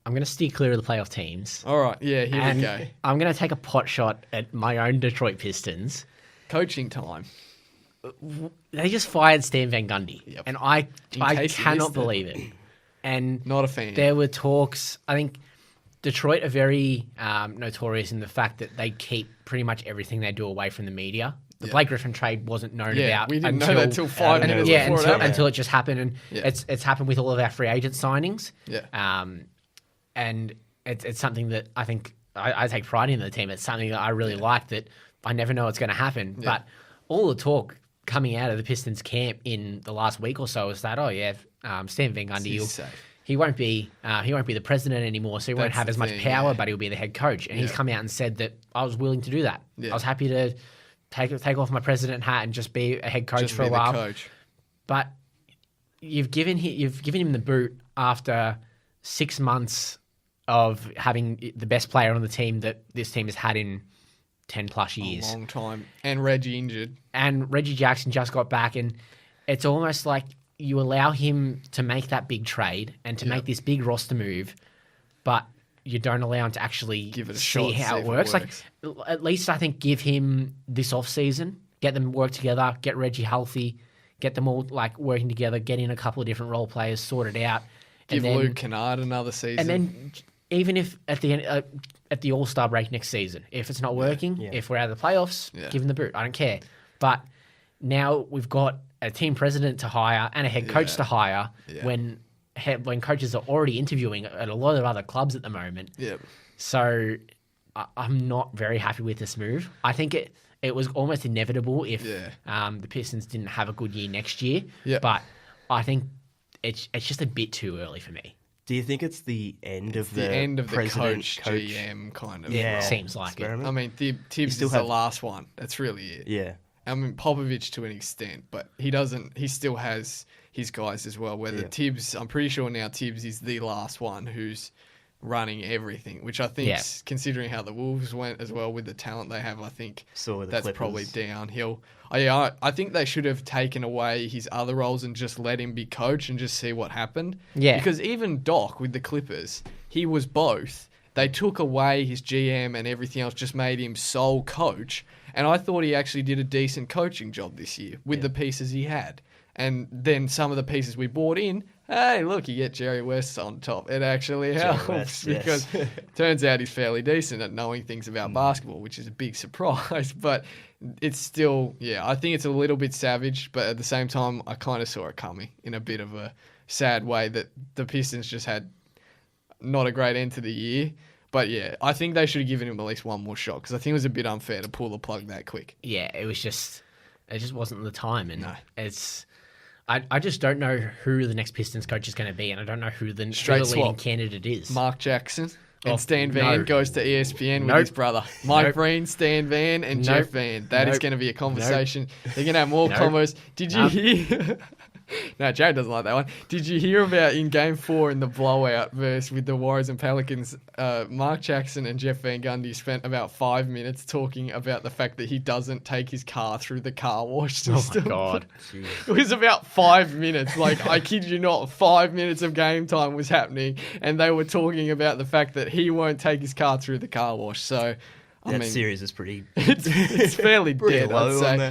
I'm going to steer clear of the playoff teams. All right, yeah, here we go. I'm going to take a pot shot at my own Detroit Pistons. Coaching time. They just fired Stan Van Gundy, Yep. and I case you cannot missed it. believe it. And Not a fan. there were talks. I think Detroit are very notorious in the fact that they keep pretty much everything they do away from the media. The Blake Griffin trade wasn't known about. We didn't know that until 5 minutes before it happened. until it just happened, and Yeah. it's happened with all of our free agent signings. Yeah. And it's something that I think I take pride in the team. It's something that I really like, that I never know what's going to happen. Yeah. But all the talk coming out of the Pistons camp in the last week or so is that, Stan Van Gundy, He's safe. he won't be the president anymore, so he won't That's have the as much thing, power, yeah. but he'll be the head coach. And he's come out and said that I was willing to do that. Yeah. I was happy to take off my president hat and just be a head coach Just for be a the while. coach. But you've given him the boot after 6 months of having the best player on the team that this team has had in 10 plus years. A long time. And Reggie injured. And Reggie Jackson just got back, and it's almost like you allow him to make that big trade and to make this big roster move, but you don't allow him to actually Give it a see shot, how see it if it works. works. Like, at least I think give him this off season, get them work together, get Reggie healthy, get them all like working together, get in a couple of different role players, sort it out. Give and then, Luke Kennard another season. and then even if at the end at the All-Star break next season, if it's not working, if we're out of the playoffs, give him the boot. I don't care. But now we've got a team president to hire and a head coach to hire when coaches are already interviewing at a lot of other clubs at the moment. Yep. So I'm not very happy with this move. I think it was almost inevitable if the Pistons didn't have a good year next year. Yep. But I think it's just a bit too early for me. Do you think it's the end of the end of the president, coach GM kind of. Yeah, Seems like it. experiment? I mean, Tibbs still is have- the last one. That's really it. Yeah. I mean, Popovich to an extent, but he doesn't. He still has his guys as well. Whether Tibbs, I'm pretty sure now Tibbs is the last one who's running everything, which I think, considering how the Wolves went as well with the talent they have, I think So with the that's Clippers. probably downhill. I think they should have taken away his other roles and just let him be coach and just see what happened. Yeah. Because even Doc with the Clippers, he was both. They took away his GM and everything else, just made him sole coach. And I thought he actually did a decent coaching job this year with the pieces he had. And then some of the pieces we bought in, hey, look, you get Jerry West on top. It actually helps West, yes. because turns out he's fairly decent at knowing things about basketball, which is a big surprise. But it's still, I think it's a little bit savage. But at the same time, I kind of saw it coming in a bit of a sad way that the Pistons just had not a great end to the year. But I think they should have given him at least one more shot because I think it was a bit unfair to pull the plug that quick. Yeah, it just wasn't the time, and I just don't know who the next Pistons coach is going to be, and I don't know who the leading swap. candidate is. Mark Jackson and Oh, Stan Van no. goes to ESPN with Nope. his brother. Mike Nope. Breen, Stan Van, and Nope. Jeff Van. That is Nope. going to be a conversation. They're going to have more Nope. combos. Did you hear... No, Jared doesn't like that one. Did you hear about in Game 4 in the blowout with the Warriors and Pelicans, Mark Jackson and Jeff Van Gundy spent about 5 minutes talking about the fact that he doesn't take his car through the car wash system. Oh, my God. It was about 5 minutes. Like, I kid you not, 5 minutes of game time was happening, and they were talking about the fact that he won't take his car through the car wash. So, I That mean, series is pretty it's fairly pretty dead, low I'd on say. that.